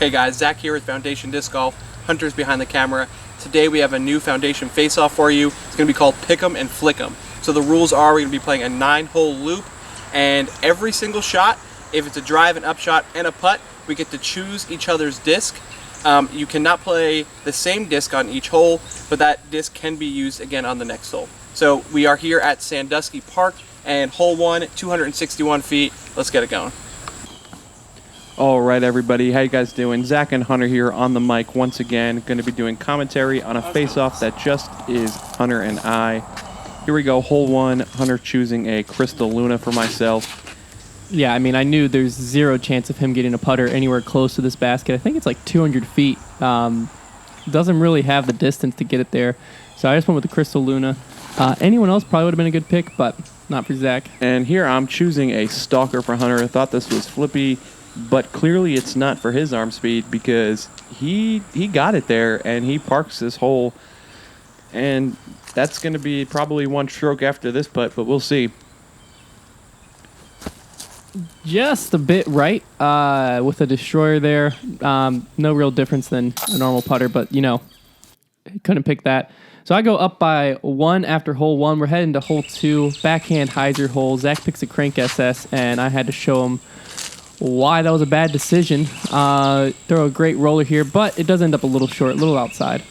Hey guys, Zach here with Foundation Disc Golf. Hunter's behind the camera. Today we have a new Foundation Faceoff for you. It's going to be called Pick'em and Flick'em. So the rules are we're going to be playing a 9-hole loop, and every single shot, if it's a drive, an upshot, and a putt, we get to choose each other's disc. You cannot play the same disc on each hole, but that disc can be used again on the next hole. So we are here at Sandusky Park, and hole 1, 261 feet. Let's get it going. All right, everybody. How you guys doing? Zach and Hunter here on the mic once again. Going to be doing commentary on a face-off that just is Hunter and I. Here we go. Hole 1. Hunter choosing a Crystal Luna for myself. Yeah, I mean, I knew there's zero chance of him getting a putter anywhere close to this basket. I think it's like 200 feet. Doesn't really have the distance to get it there. So I just went with the Crystal Luna. Anyone else probably would have been a good pick, but not for Zach. And here I'm choosing a Stalker for Hunter. I thought this was flippy, but clearly it's not for his arm speed because he got it there and he parks this hole. And that's going to be probably one stroke after this putt, but we'll see. Just a bit right with a destroyer there. No real difference than a normal putter, but, you know, couldn't pick that. So I go up by 1 after hole 1. We're heading to hole 2, backhand hyzer hole. Zach picks a crank SS, and I had to show him why that was a bad decision. Throw a great roller here, but it does end up a little short, a little outside.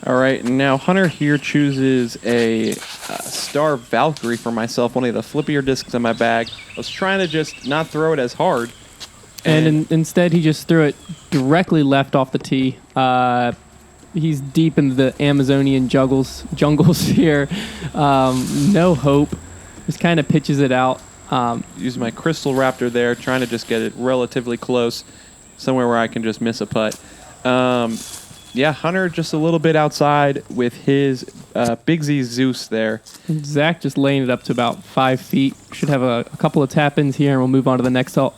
All right, now Hunter here chooses a Star Valkyrie for myself, one of the flippier discs in my bag. I was trying to just not throw it as hard. And instead, he just threw it directly left off the tee. He's deep into the Amazonian jungles here. No hope. Just kind of pitches it out. Use my Crystal Raptor there, trying to just get it relatively close, somewhere where I can just miss a putt. Yeah, Hunter just a little bit outside with his Big Z Zeus there. Zach just laying it up to about 5 feet. Should have a couple of tap-ins here, and we'll move on to the next hole.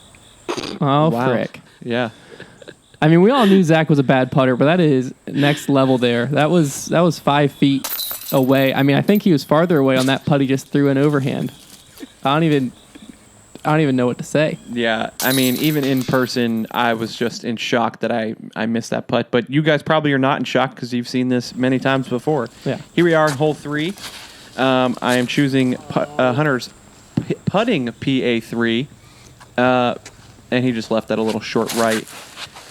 Oh, wow. Frick. Yeah. I mean, we all knew Zach was a bad putter, but that is next level there. That was 5 feet away. I mean, I think he was farther away on that putt he just threw an overhand. I don't even know what to say. Yeah, I mean, even in person, I was just in shock that I missed that putt. But you guys probably are not in shock because you've seen this many times before. Yeah. Here we are in hole 3. I am choosing Hunter's putting PA3, and he just left that a little short right.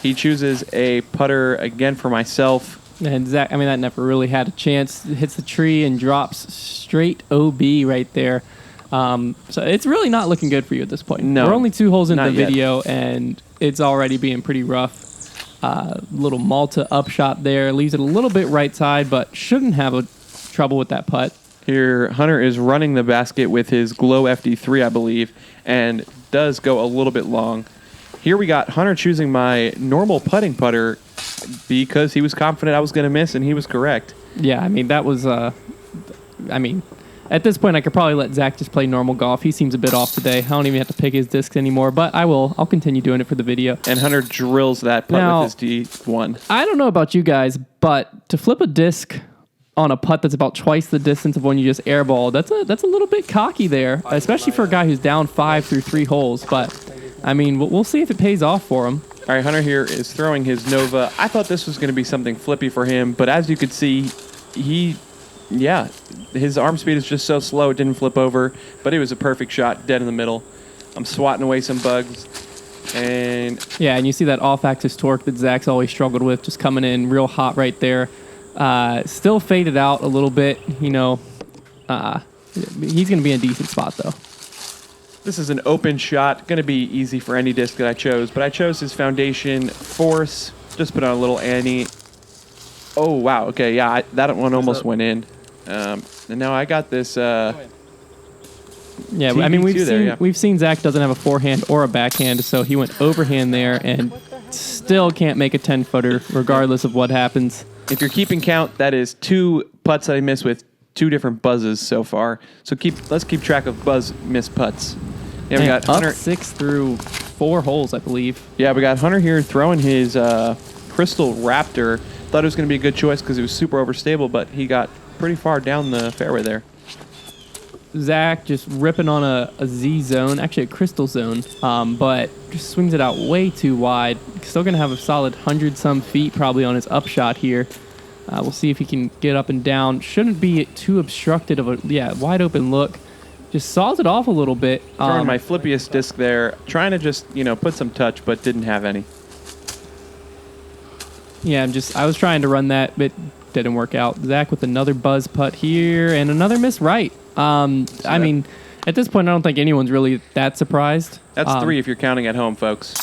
He chooses a putter again for myself. And Zach, I mean, that never really had a chance. It hits the tree and drops straight OB right there. So it's really not looking good for you at this point. No. We're only 2 holes into the Not yet. video, and it's already being pretty rough. Little Malta upshot there. Leaves it a little bit right side, but shouldn't have a trouble with that putt. Here, Hunter is running the basket with his Glow FD3, I believe, and does go a little bit long. Here we got Hunter choosing my normal putting putter because he was confident I was going to miss, and he was correct. Yeah, I mean, that was... I mean... At this point, I could probably let Zach just play normal golf. He seems a bit off today. I don't even have to pick his discs anymore, but I'll continue doing it for the video. And Hunter drills that putt Now, with his D1. I don't know about you guys, but to flip a disc on a putt that's about twice the distance of when you just airball, that's a little bit cocky there, especially for a guy who's down 5 through 3 holes. But, I mean, we'll see if it pays off for him. All right, Hunter here is throwing his Nova. I thought this was going to be something flippy for him, but as you could see, yeah, his arm speed is just so slow it didn't flip over, but it was a perfect shot, dead in the middle. I'm swatting away some bugs, and... Yeah, and you see that off-axis torque that Zach's always struggled with, just coming in real hot right there. Still faded out a little bit, you know. He's going to be in a decent spot, though. This is an open shot, going to be easy for any disc that I chose, but I chose his Foundation Force. Just put on a little Annie. Oh, wow, okay, yeah, that one almost went in. And now I got this. Yeah, I mean we've seen Zach doesn't have a forehand or a backhand, so he went overhand there and still can't make a 10-footer regardless of what happens. If you're keeping count, that is 2 putts that I missed with 2 different buzzes so far. So let's keep track of buzz missed putts. Yeah, we got Hunter 6 through 4 holes, I believe. Yeah, we got Hunter here throwing his Crystal Raptor. Thought it was going to be a good choice because it was super overstable, but he got pretty far down the fairway there. Zach just ripping on a Z zone, actually a crystal zone, but just swings it out way too wide. Still going to have a solid 100-some feet probably on his upshot here. We'll see if he can get up and down. Shouldn't be too obstructed of a wide open look. Just saws it off a little bit. Throwing my flippiest disc there, trying to just put some touch, but didn't have any. Yeah, I was trying to run that, but didn't work out. Zach with another buzz putt here and another miss right. I mean, at this point, I don't think anyone's really that surprised. That's 3 if you're counting at home, folks.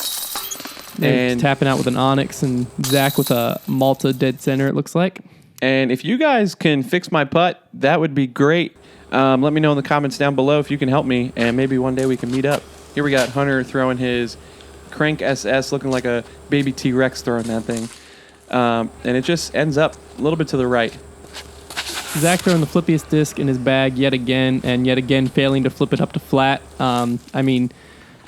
And tapping out with an Onyx, and Zach with a Malta dead center, it looks like. And if you guys can fix my putt, that would be great. Let me know in the comments down below if you can help me, and maybe one day we can meet up. Here we got Hunter throwing his Crank SS, looking like a baby T-Rex throwing that thing. And it just ends up a little bit to the right. Zach throwing the flippiest disc in his bag yet again, and yet again failing to flip it up to flat. I mean,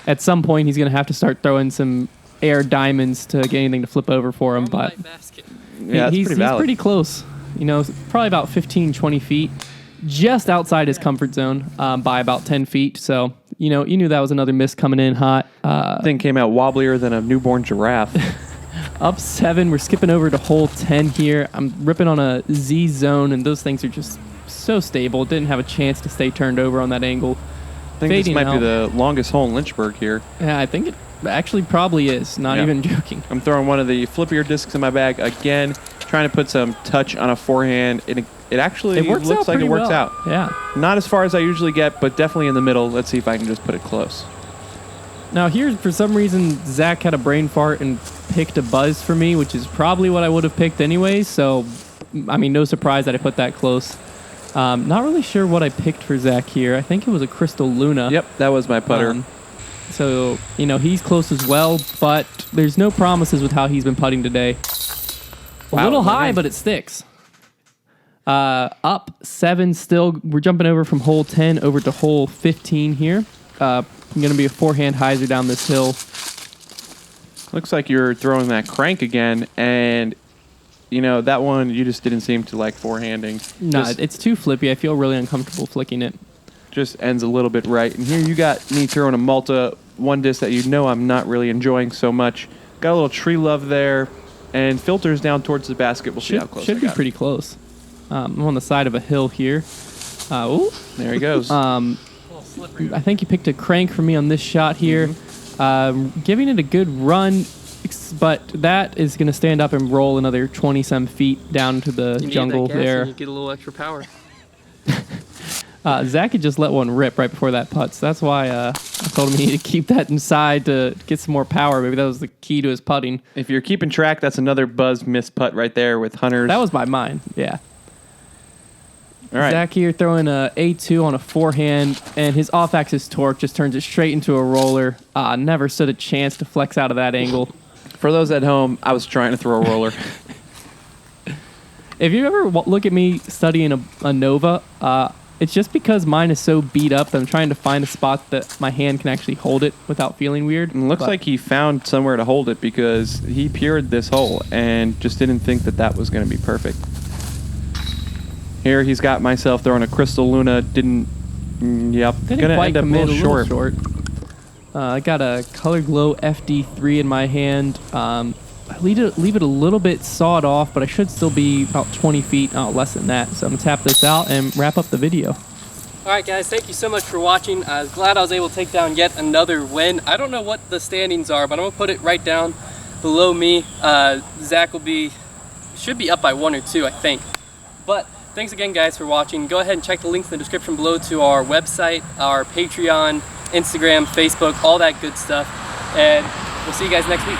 at some point he's going to have to start throwing some air diamonds to get anything to flip over for him. But yeah, he's pretty close. Probably about 15, 20 feet, just outside his comfort zone by about 10 feet. So, you knew that was another miss coming in hot. Thing came out wobblier than a newborn giraffe. Up 7, we're skipping over to hole 10 here. I'm ripping on a Z zone, and those things are just so stable. Didn't have a chance to stay turned over on that angle. I think this might be the longest hole in Lynchburg here. Yeah, I think it actually probably is. Not even joking. I'm throwing one of the flippier discs in my bag again, trying to put some touch on a forehand. It actually looks like it works out. Yeah. Not as far as I usually get, but definitely in the middle. Let's see if I can just put it close. Now here, for some reason, Zach had a brain fart and picked a buzz for me, which is probably what I would have picked anyways. So, I mean, no surprise that I put that close. Not really sure what I picked for Zach here. I think it was a Crystal Luna. Yep, that was my putter. So, he's close as well, but there's no promises with how he's been putting today. A little high, but it sticks. Up 7 still. We're jumping over from hole 10 over to hole 15 here. Going to be a forehand hyzer down this hill. Looks like you're throwing that crank again, and that one you just didn't seem to like forehanding. No, it's too flippy. I feel really uncomfortable flicking it. Just ends a little bit right. And here you got me throwing a Malta one disc that I'm not really enjoying so much. Got a little tree love there, and filters down towards the basket. We'll see how close. Should be pretty close. I'm on the side of a hill here. Ooh. There he goes. I think he picked a crank for me on this shot here. Giving it a good run, but that is going to stand up and roll another 20-some feet down to the jungle there. You get a little extra power. Zach had just let one rip right before that putt, so that's why I told him he needed to keep that inside to get some more power. Maybe that was the key to his putting. If you're keeping track, that's another buzz miss putt right there with Hunter's. That was by mine, yeah. All right. Zach here throwing a A2 on a forehand, and his off-axis torque just turns it straight into a roller. Never stood a chance to flex out of that angle. For those at home, I was trying to throw a roller. If you ever look at me studying a Nova, it's just because mine is so beat up that I'm trying to find a spot that my hand can actually hold it without feeling weird. And it looks like he found somewhere to hold it because he pured this hole and just didn't think that was going to be perfect. Here he's got myself throwing a Crystal Luna. Didn't gonna quite end up a little short. I got a Color Glow FD3 in my hand. I leave it a little bit sawed off, but I should still be about 20 feet, less than that. So I'm gonna tap this out and wrap up the video. All right, guys, thank you so much for watching. I was glad I was able to take down yet another win. I don't know what the standings are, but I'm gonna put it right down below me. Zach should be up by 1 or 2, I think. But thanks again, guys, for watching. Go ahead and check the links in the description below to our website, our Patreon, Instagram, Facebook, all that good stuff. And we'll see you guys next week.